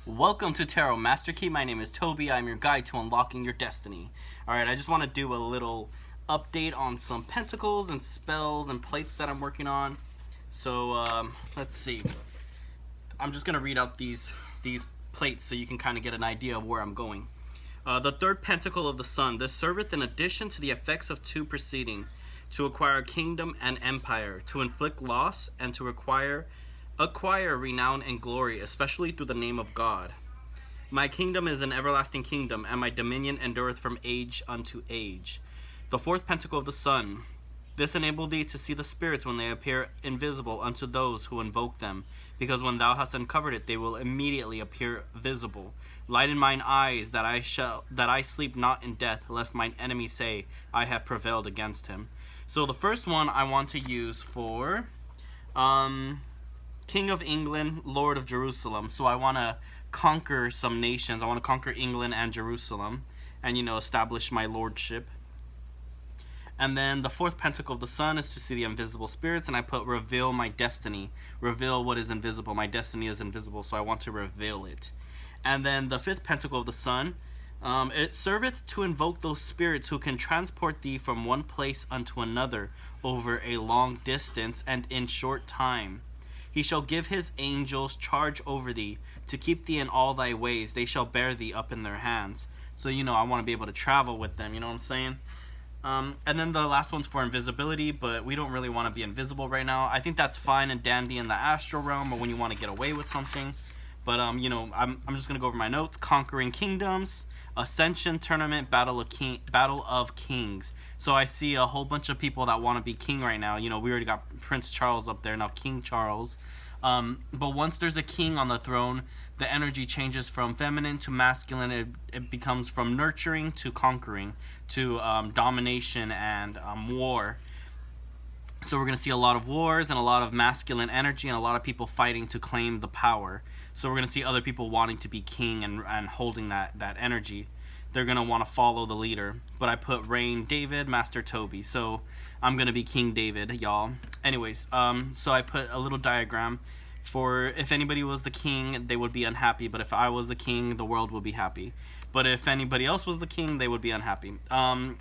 Welcome to Tarot Master Key. My name is Toby. I'm your guide to unlocking your destiny. Alright, I just want to do a little update on some pentacles and spells and plates that I'm working on. So, let's see. I'm just going to read out these plates so you can kind of get an idea of where I'm going. The third pentacle of the sun. This serveth in addition to the effects of two preceding, to acquire kingdom and empire, to inflict loss, and to acquire renown and glory, especially through the name of God. My kingdom is an everlasting kingdom, and my dominion endureth from age unto age. The fourth pentacle of the sun. This enabled thee to see the spirits when they appear invisible unto those who invoke them, because when thou hast uncovered it, they will immediately appear visible. Lighten mine eyes, that I sleep not in death, lest mine enemies say, I have prevailed against him. So the first one I want to use for King of England, Lord of Jerusalem. So I want to conquer some nations. I want to conquer England and Jerusalem and, establish my lordship. And then the fourth pentacle of the sun is to see the invisible spirits, and I put reveal my destiny. Reveal what is invisible. My destiny is invisible, so I want to reveal it. And then the fifth pentacle of the sun, it serveth to invoke those spirits who can transport thee from one place unto another over a long distance and in short time. He shall give his angels charge over thee, to keep thee in all thy ways. They shall bear thee up in their hands. So, I want to be able to travel with them, you know what I'm saying? And then the last one's for invisibility, but we don't really want to be invisible right now. I think that's fine and dandy in the astral realm, or when you want to get away with something. But, I'm just going to go over my notes. Conquering Kingdoms, Ascension Tournament, Battle of Kings. So I see a whole bunch of people that want to be king right now. We already got Prince Charles up there, now King Charles. But once there's a king on the throne, the energy changes from feminine to masculine. It becomes from nurturing to conquering, to domination and war. So we're going to see a lot of wars and a lot of masculine energy and a lot of people fighting to claim the power. So we're going to see other people wanting to be king and holding that energy. They're going to want to follow the leader. But I put Reign David, Master Toby. So I'm going to be King David, y'all. Anyways, so I put a little diagram for if anybody was the king, they would be unhappy. But if I was the king, the world would be happy. But if anybody else was the king, they would be unhappy.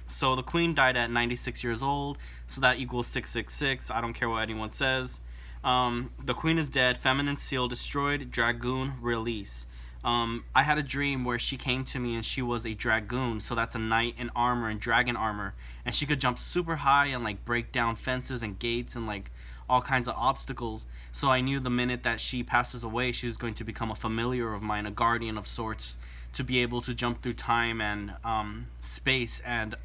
So the queen died at 96 years old. So that equals 666. I don't care what anyone says. The queen is dead. Feminine seal destroyed. Dragoon release. I had a dream where she came to me and she was a dragoon. So that's a knight in armor and dragon armor. And she could jump super high and break down fences and gates and all kinds of obstacles. So I knew the minute that she passes away, she was going to become a familiar of mine, a guardian of sorts, to be able to jump through time and space and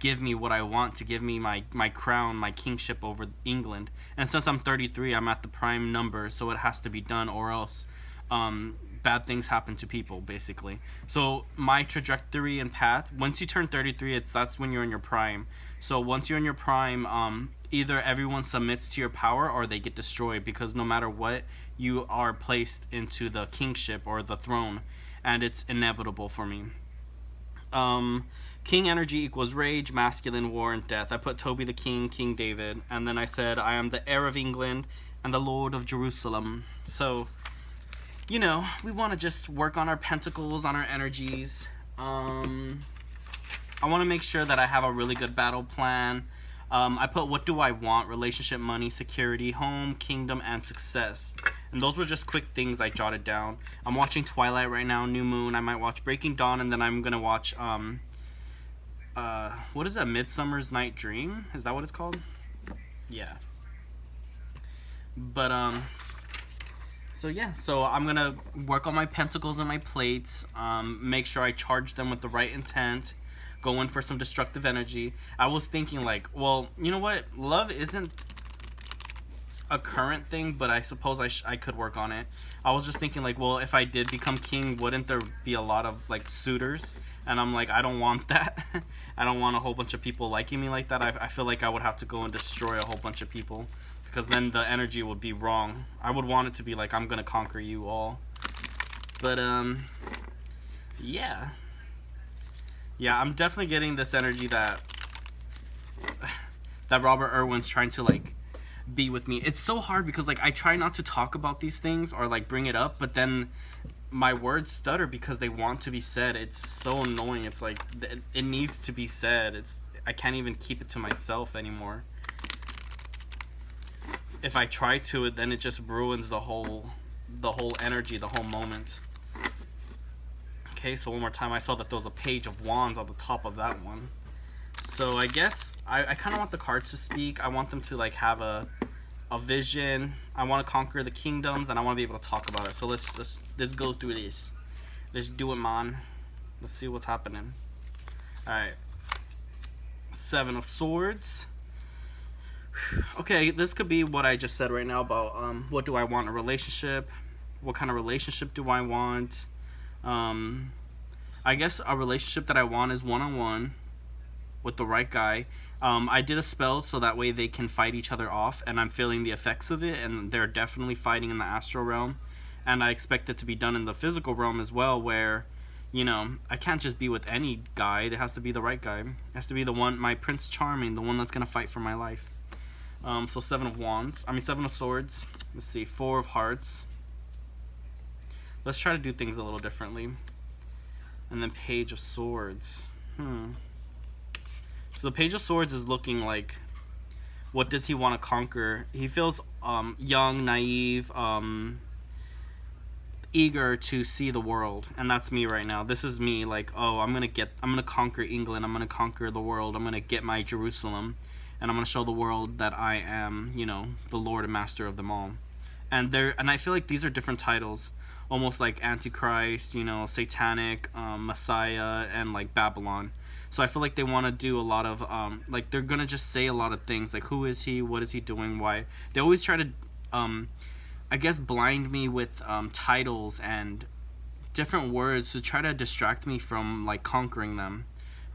give me what I want, to give me my crown, my kingship over England. And since I'm 33, I'm at the prime number, so it has to be done, or else bad things happen to people, basically. So my trajectory and path, once you turn 33, that's when you're in your prime. So once you're in your prime, either everyone submits to your power or they get destroyed, because no matter what, you are placed into the kingship or the throne, and it's inevitable for me. King energy equals rage, masculine, war, and death. I put Toby the king, King David, and then I said I am the heir of England and the Lord of Jerusalem. So, we want to just work on our pentacles, on our energies. I want to make sure that I have a really good battle plan. I put what do I want: relationship, money, security, home, kingdom, and success. And those were just quick things I jotted down. I'm watching Twilight right now, New Moon. I might watch Breaking Dawn, and then I'm going to watch, what is that, Midsummer's Night Dream? Is that what it's called? Yeah. But, so I'm going to work on my pentacles and my plates, make sure I charge them with the right intent, go in for some destructive energy. I was thinking well, you know what? Love isn't a current thing, but I suppose I could work on it. I was just thinking well, if I did become king, wouldn't there be a lot of suitors? And I'm I don't want that. I don't want a whole bunch of people liking me like that. I feel like I would have to go and destroy a whole bunch of people, because then the energy would be wrong. I would want it to be I'm gonna conquer you all. But yeah, I'm definitely getting this energy that Robert Irwin's trying to be with me. It's so hard because I try not to talk about these things or bring it up, but then my words stutter because they want to be said. It's so annoying. It's like it needs to be said. I can't even keep it to myself anymore. If I try to, then it just ruins the whole energy, the whole moment. Okay, so one more time, I saw that there was a page of wands on the top of that one. So I guess I kind of want the cards to speak. I want them to like have a vision. I want to conquer the kingdoms, and I want to be able to talk about it. So let's go through this. Let's do it, man. Let's see what's happening. All right. 7 of Swords. Okay, this could be what I just said right now about what do I want in a relationship? What kind of relationship do I want? I guess a relationship that I want is one-on-one with the right guy. I did a spell so that way they can fight each other off, and I'm feeling the effects of it, and they're definitely fighting in the astral realm. And I expect it to be done in the physical realm as well, where, you know, I can't just be with any guy. It has to be the right guy. It has to be the one, my Prince Charming, the one that's going to fight for my life. So 7 of Swords. Let's see, 4 of Hearts. Let's try to do things a little differently. And then Page of Swords. So the Page of Swords is looking like, what does he want to conquer? He feels young, naive, eager to see the world, and that's me right now. This is me, like, oh, I'm gonna conquer England. I'm gonna conquer the world. I'm gonna get my Jerusalem, and I'm gonna show the world that I am, you know, the Lord and Master of them all. And I feel like these are different titles, almost like Antichrist, you know, Satanic, Messiah, and like Babylon. So I feel like they want to do a lot of like, they're gonna just say a lot of things, like, who is he, what is he doing, why. They always try to I guess blind me with titles and different words to try to distract me from like conquering them.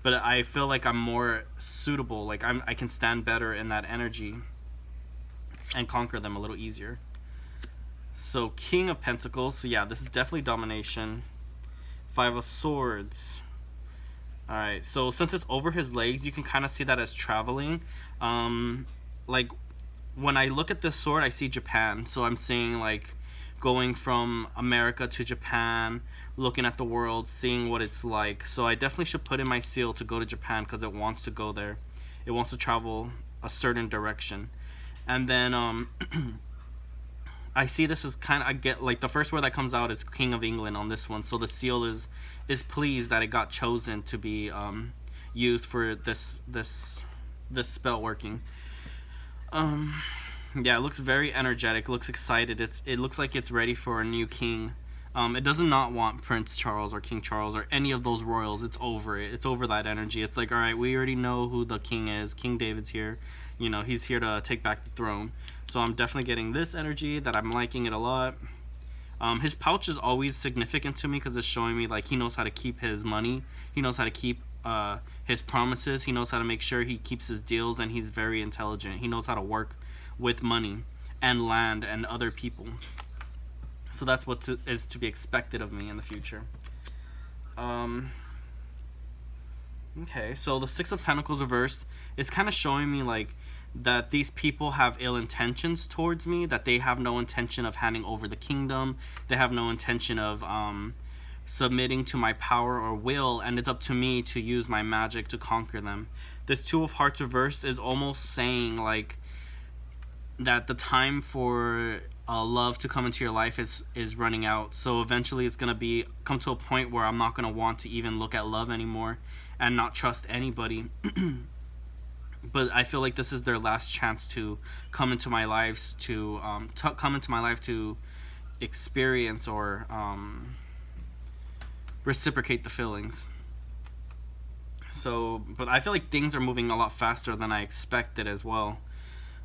But I feel like I'm more suitable, like I can stand better in that energy and conquer them a little easier. So King of Pentacles. So yeah, this is definitely domination. 5 of Swords. Alright, so since it's over his legs, you can kind of see that as traveling. Like, when I look at this sword, I see Japan. So I'm seeing, like, going from America to Japan, looking at the world, seeing what it's like. So I definitely should put in my seal to go to Japan because it wants to go there. It wants to travel a certain direction. And then I see this is kind of, I get, like, the first word that comes out is King of England on this one. So the seal is pleased that it got chosen to be used for this spell working. Yeah, it looks very energetic, looks excited. It looks like it's ready for a new king. It does not want Prince Charles or King Charles or any of those royals. It's over it. It's over that energy. It's like, all right, we already know who the king is. King David's here. You know, he's here to take back the throne. So I'm definitely getting this energy that I'm liking it a lot. His pouch is always significant to me because it's showing me, like, he knows how to keep his money. He knows how to keep his promises. He knows how to make sure he keeps his deals, and he's very intelligent. He knows how to work with money and land and other people. So that's what is to be expected of me in the future. Okay, so the 6 of Pentacles reversed is kind of showing me, like, that these people have ill intentions towards me, that they have no intention of handing over the kingdom. They have no intention of submitting to my power or will, and it's up to me to use my magic to conquer them. This 2 of Hearts reversed is almost saying, like, that the time for love to come into your life is running out. So eventually it's going to come to a point where I'm not going to want to even look at love anymore and not trust anybody. But I feel like this is their last chance to come into my life to experience or reciprocate the feelings. So, but I feel like things are moving a lot faster than I expected as well.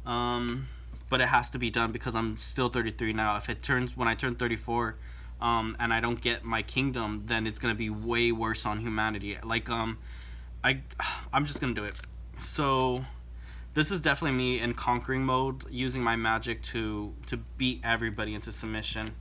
But it has to be done because I'm still 33 now. When I turn 34, and I don't get my kingdom, then it's gonna be way worse on humanity. Like, I'm just gonna do it. So this is definitely me in conquering mode, using my magic to beat everybody into submission.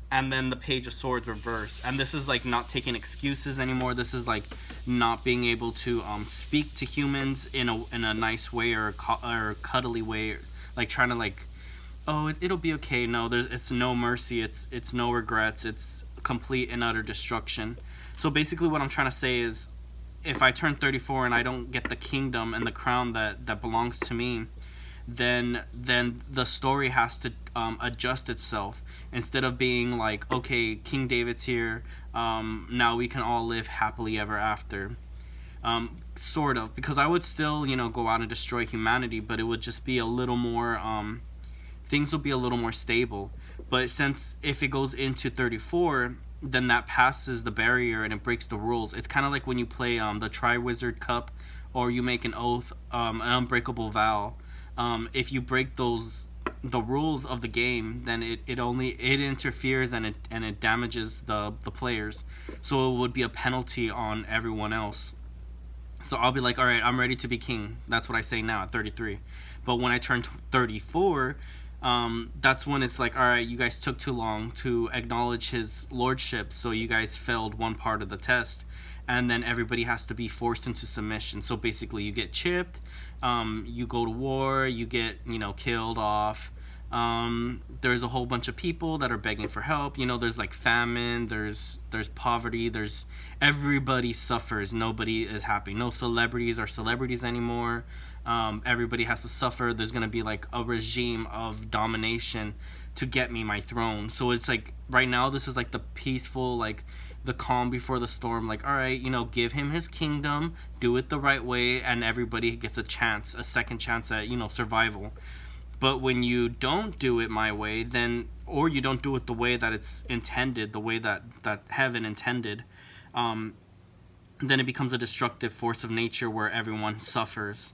And then the Page of Swords reverse, and this is like not taking excuses anymore. This is like not being able to speak to humans in a nice way or a cuddly way, like trying to, like, oh, it'll be okay. No, it's no mercy. It's no regrets. It's complete and utter destruction. So basically what I'm trying to say is, if I turn 34 and I don't get the kingdom and the crown that belongs to me, then the story has to adjust itself. Instead of being like, okay, King David's here, now we can all live happily ever after. Sort of, because I would still, go out and destroy humanity, but it would just be a little more, things will be a little more stable. But since if it goes into 34, then that passes the barrier and it breaks the rules. It's kind of like when you play the Triwizard Cup, or you make an oath, an unbreakable vow. If you break the rules of the game, then it interferes and it damages the players. So it would be a penalty on everyone else. So I'll be like, all right, I'm ready to be king. That's what I say now at 33. But when I turn 34, that's when it's like, all right, you guys took too long to acknowledge his lordship, so you guys failed one part of the test, and then everybody has to be forced into submission. So basically you get chipped, you go to war, you get, killed off. There's a whole bunch of people that are begging for help. There's like famine, there's poverty, everybody suffers. Nobody is happy. No celebrities are celebrities anymore. Everybody has to suffer. There's going to be like a regime of domination to get me my throne. So it's like right now this is like the peaceful, like the calm before the storm. Like, all right, give him his kingdom, do it the right way, and everybody gets a second chance at, survival. But when you don't do it my way, then, or you don't do it the way that it's intended, the way that heaven intended, then it becomes a destructive force of nature where everyone suffers.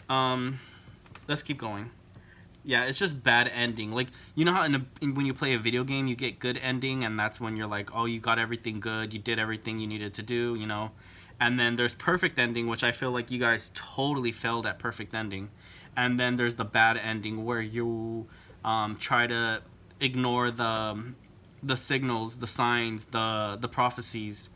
Let's keep going. Yeah, it's just bad ending. Like, you know how when you play a video game, you get good ending, and that's when you're like, oh, you got everything good, you did everything you needed to do, And then there's perfect ending, which I feel like you guys totally failed at perfect ending. And then there's the bad ending where you try to ignore the signals, the signs, the prophecies,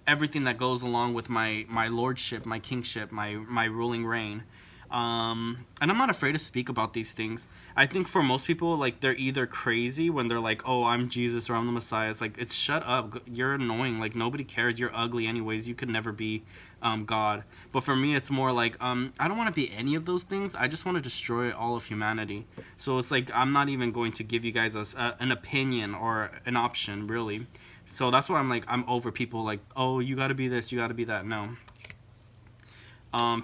everything that goes along with my lordship, my kingship, my ruling reign. And I'm not afraid to speak about these things. I think for most people, like, they're either crazy when they're like, oh, I'm Jesus or I'm the Messiah. It's like, shut up. You're annoying. Like, nobody cares. You're ugly anyways. You could never be God. But for me, it's more like, I don't want to be any of those things. I just want to destroy all of humanity. So it's like, I'm not even going to give you guys an opinion or an option, really. So that's why I'm like, I'm over people like, oh, you got to be this, you got to be that. No.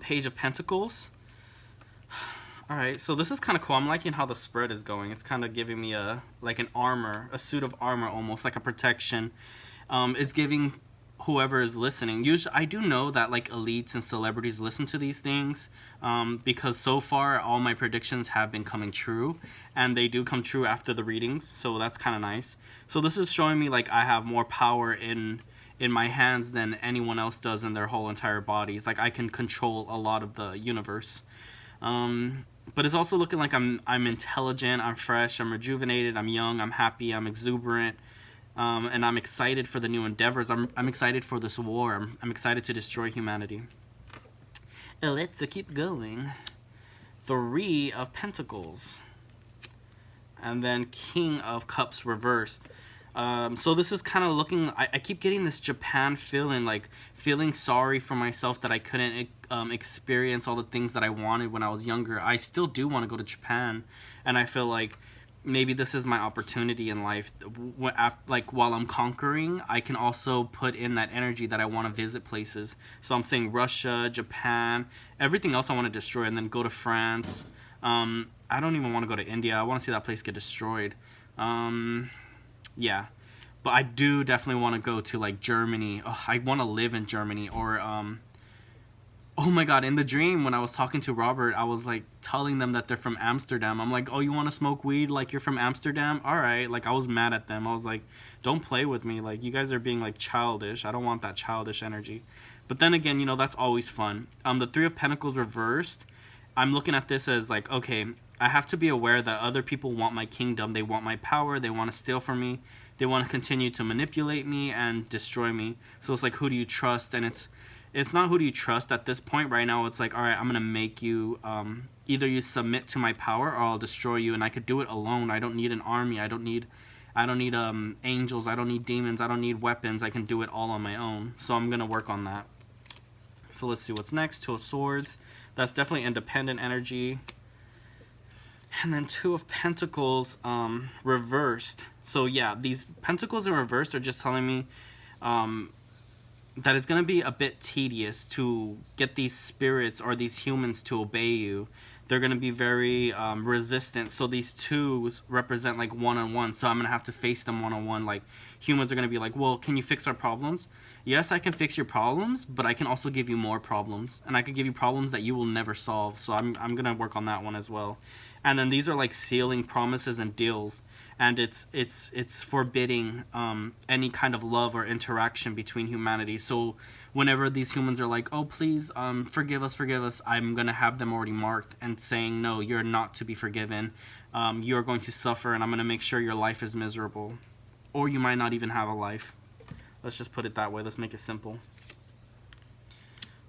Page of Pentacles. All right, so this is kind of cool. I'm liking how the spread is going. It's kind of giving me a suit of armor, almost like a protection. It's giving whoever is listening. Usually, I do know that like elites and celebrities listen to these things, because so far all my predictions have been coming true, and they do come true after the readings. So that's kind of nice. So this is showing me like I have more power in my hands than anyone else does in their whole entire bodies. Like I can control a lot of the universe. But it's also looking like I'm intelligent, I'm fresh, I'm rejuvenated, I'm young, I'm happy, I'm exuberant, and I'm excited for the new endeavors. I'm excited for this war. I'm excited to destroy humanity. Let's keep going. 3 of Pentacles. And then King of Cups reversed. So this is kind of looking, I keep getting this Japan feeling, like feeling sorry for myself that I couldn't experience all the things that I wanted when I was younger. I still do want to go to Japan, and I feel like maybe this is my opportunity in life. Like while I'm conquering, I can also put in that energy that I want to visit places. So I'm saying Russia, Japan, everything else I want to destroy, and then go to France. I don't even want to go to India. I want to see that place get destroyed. Yeah, but I do definitely want to go to like Germany. Oh, I want to live in Germany. Or oh my god, in the dream when I was talking to Robert, I was like telling them that they're from Amsterdam. I'm like, oh, you want to smoke weed like you're from Amsterdam? All right. Like I was mad at them. I was like, don't play with me. Like you guys are being like childish. I don't want that childish energy. But then again, that's always fun. The 3 of Pentacles reversed. I'm looking at this as like, okay, I have to be aware that other people want my kingdom. They want my power. They want to steal from me. They want to continue to manipulate me and destroy me. So it's like, who do you trust? And it's not who do you trust at this point. Right now, it's like, all right, I'm going to make you, either you submit to my power or I'll destroy you. And I could do it alone. I don't need an army. I don't need I don't need angels. I don't need demons. I don't need weapons. I can do it all on my own. So I'm going to work on that. So let's see what's next. Two of Swords. That's definitely independent energy. And then Two of Pentacles reversed. So yeah, these Pentacles in reversed are just telling me that it's going to be a bit tedious to get these spirits or these humans to obey you. They're going to be very resistant. So these twos represent like one-on-one. So I'm going to have to face them one-on-one. Like humans are going to be like, well, can you fix our problems? Yes, I can fix your problems, but I can also give you more problems. And I could give you problems that you will never solve. So I'm going to work on that one as well. And then these are like sealing promises and deals. And it's forbidding any kind of love or interaction between humanity. So whenever these humans are like, oh, please forgive us, I'm going to have them already marked and saying, no, you're not to be forgiven. You're going to suffer, and I'm going to make sure your life is miserable. Or you might not even have a life. Let's just put it that way. Let's make it simple.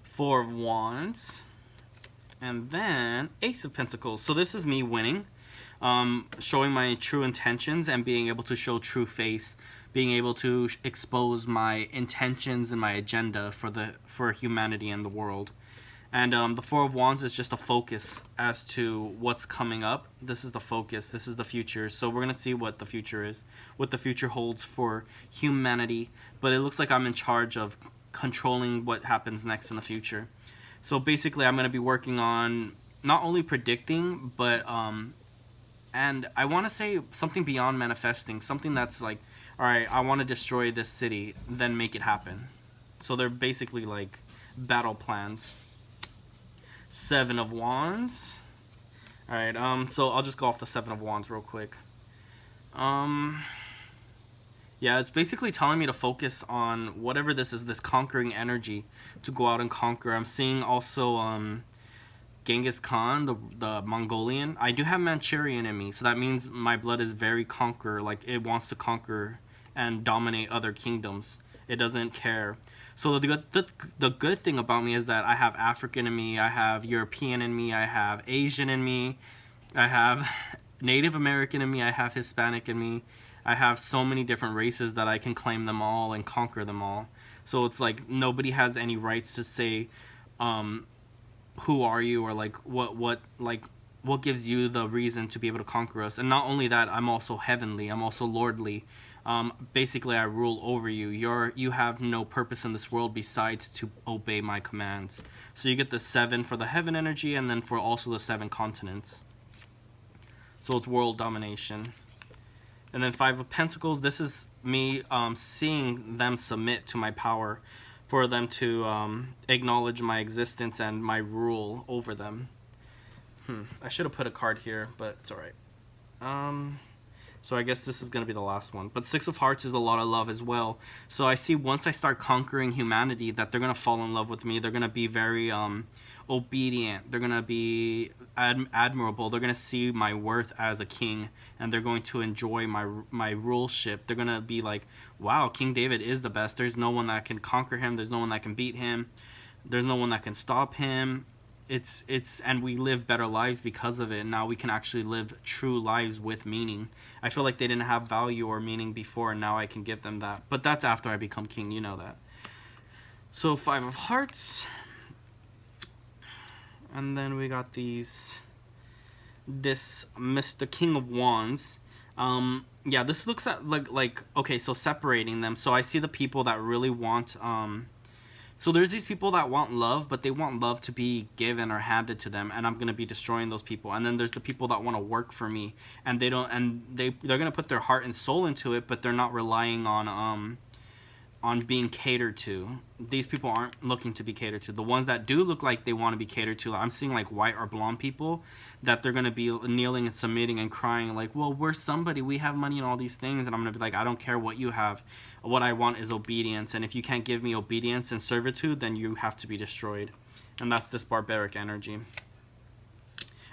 Four of Wands. And then Ace of Pentacles. So this is me winning. Showing my true intentions and being able to show true face, being able to expose my intentions and my agenda for humanity and the world. And the Four of Wands is just a focus as to what's coming up. This is the focus. This is the future. So we're going to see what the future is, what the future holds for humanity. But it looks like I'm in charge of controlling what happens next in the future. So basically, I'm going to be working on not only predicting, but and I want to say something beyond manifesting, something that's like, all right, I want to destroy this city, then make it happen. So they're basically like battle plans. Seven of Wands. All right, so I'll just go off the Seven of Wands real quick. Yeah, it's basically telling me to focus on whatever this is, this conquering energy, to go out and conquer. I'm seeing also Genghis Khan, the Mongolian. I do have Manchurian in me, so that means my blood is very conqueror. Like, it wants to conquer and dominate other kingdoms. It doesn't care. So the good thing about me is that I have African in me, I have European in me, I have Asian in me, I have Native American in me, I have Hispanic in me. I have so many different races that I can claim them all and conquer them all. So it's like nobody has any rights to say, who are you, or like what gives you the reason to be able to conquer us. And not only that, I'm also heavenly, I'm also lordly. Basically I rule over you. You have no purpose in this world besides to obey my commands. So you get the 7 for the heaven energy, and then for also the 7 continents. So it's world domination. And then 5 of Pentacles, this is me seeing them submit to my power, for them to acknowledge my existence and my rule over them. I should have put a card here, but it's alright. So I guess this is going to be the last one. But 6 of Hearts is a lot of love as well. So I see once I start conquering humanity that they're going to fall in love with me. They're going to be very obedient. They're going to be admirable. They're going to see my worth as a king, and they're going to enjoy my ruleship. They're going to be like, wow, King David is the best. There's no one that can conquer him. There's no one that can beat him. There's no one that can stop him. And we live better lives because of it. And now we can actually live true lives with meaning. I feel like they didn't have value or meaning before, and now I can give them that. But that's after I become king, you know that. So 5 of Hearts. And then we got this Mr. King of Wands. Yeah, this looks at like okay, so separating them. So I see the people that really want so there's these people that want love, but they want love to be given or handed to them, and I'm going to be destroying those people. And then there's the people that want to work for me, and they're going to put their heart and soul into it, but they're not relying on being catered to. These people aren't looking to be catered to. The ones that do look like they want to be catered to, I'm seeing like white or blonde people that they're going to be kneeling and submitting and crying like, well, we're somebody, we have money and all these things. And I'm going to be like, I don't care what you have. What I want is obedience. And if you can't give me obedience and servitude, then you have to be destroyed. And that's this barbaric energy.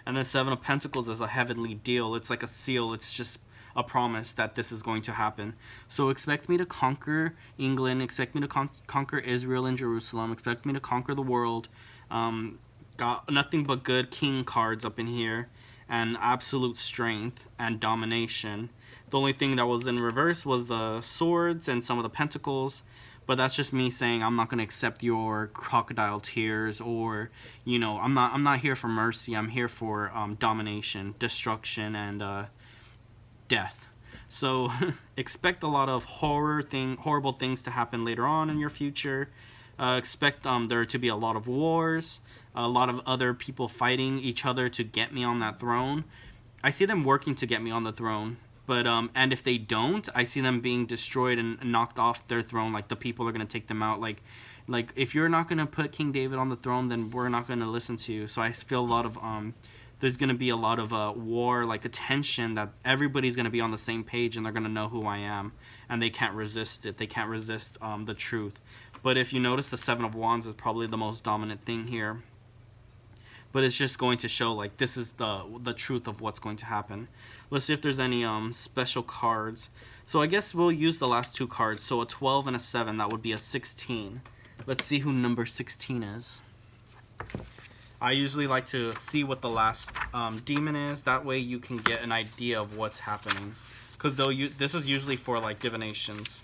And then 7 of Pentacles is a heavenly deal. It's like a seal. It's just a promise that this is going to happen. So expect me to conquer England, expect me to conquer Israel and Jerusalem, expect me to conquer the world. Got nothing but good king cards up in here, and absolute strength and domination. The only thing that was in reverse was the swords and some of the pentacles. But that's just me saying I'm not going to accept your crocodile tears, or, you know, I'm not here for mercy. I'm here for domination, destruction, and death. So expect a lot of horrible things to happen later on in your future. Expect there to be a lot of wars, a lot of other people fighting each other to get me on that throne. I see them working to get me on the throne. But and if they don't, I see them being destroyed and knocked off their throne. Like, the people are gonna take them out. Like if you're not gonna put King David on the throne, then we're not gonna listen to you. So I feel a lot of there's gonna be a lot of war, like a tension, that everybody's gonna be on the same page and they're gonna know who I am, and they can't resist it. They can't resist the truth. But if you notice, the Seven of Wands is probably the most dominant thing here. But it's just going to show, like, this is the truth of what's going to happen. Let's see if there's any special cards. So I guess we'll use the last two cards. So a 12 and a 7, that would be a 16. Let's see who number 16 is. I usually like to see what the last demon is. That way you can get an idea of what's happening. Because this is usually for, like, divinations.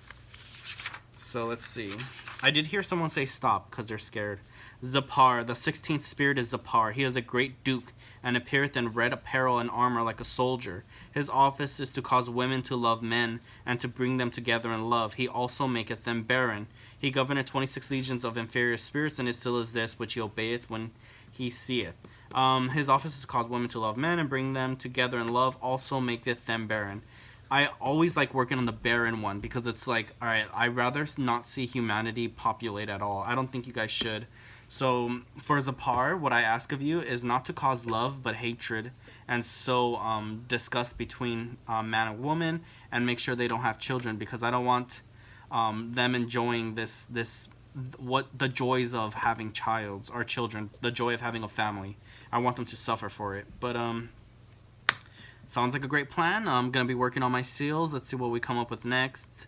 So let's see. I did hear someone say stop because they're scared. Zapar, the 16th spirit is Zapar. He is a great duke, and appeareth in red apparel and armor like a soldier. His office is to cause women to love men, and to bring them together in love. He also maketh them barren. He governeth 26 legions of inferior spirits, and his seal is this, which he obeyeth when he seeth. His office is to cause women to love men, and bring them together in love, also maketh them barren. I always like working on the barren one, because it's like, alright, I'd rather not see humanity populate at all. I don't think you guys should. So for Zapar, what I ask of you is not to cause love but hatred, and so disgust between man and woman, and make sure they don't have children, because I don't want them enjoying what the joys of having children, the joy of having a family. I want them to suffer for it. But sounds like a great plan. I'm gonna be working on my seals. Let's see what we come up with next.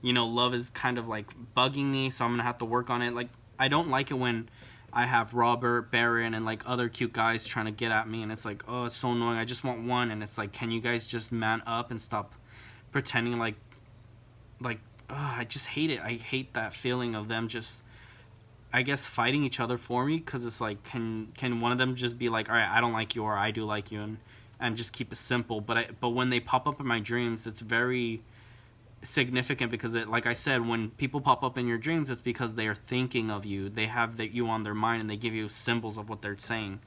You know, love is kind of like bugging me, so I'm gonna have to work on it. Like, I don't like it when I have Robert, Baron, and like other cute guys trying to get at me, and it's like, oh, it's so annoying. I just want one, and it's like, can you guys just man up and stop pretending like I just hate it. I hate that feeling of them just, I guess, fighting each other for me, because it's like, can one of them just be like, all right, I don't like you, or I do like you, and just keep it simple. But when they pop up in my dreams, it's very significant, because like I said, when people pop up in your dreams, it's because they are thinking of you. They have you on their mind, and they give you symbols of what they're saying.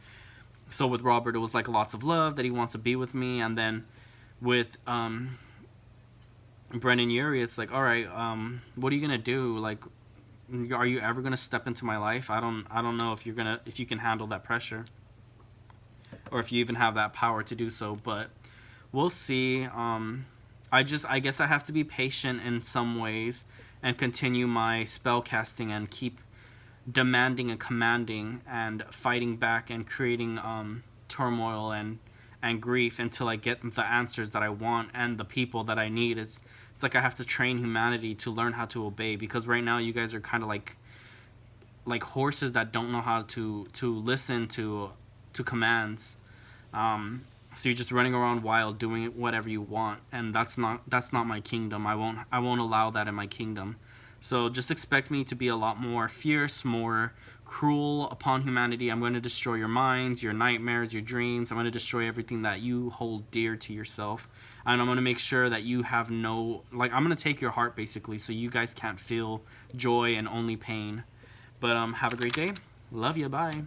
So with Robert, it was like lots of love, that he wants to be with me. And then with Brennan Urie, it's like, all right, what are you gonna do? Like, are you ever gonna step into my life? I don't know if you can handle that pressure, or if you even have that power to do so. But we'll see. I guess I have to be patient in some ways, and continue my spell casting, and keep demanding and commanding and fighting back, and creating turmoil and grief, until I get the answers that I want and the people that I need. It's like I have to train humanity to learn how to obey, because right now you guys are kind of like horses that don't know how to listen to commands. So you're just running around wild, doing whatever you want, and that's not my kingdom. I won't allow that in my kingdom. So just expect me to be a lot more fierce, more cruel upon humanity. I'm going to destroy your minds, your nightmares, your dreams. I'm going to destroy everything that you hold dear to yourself, and I'm going to make sure that you have I'm going to take your heart, basically, so you guys can't feel joy and only pain. But have a great day. Love you. Bye.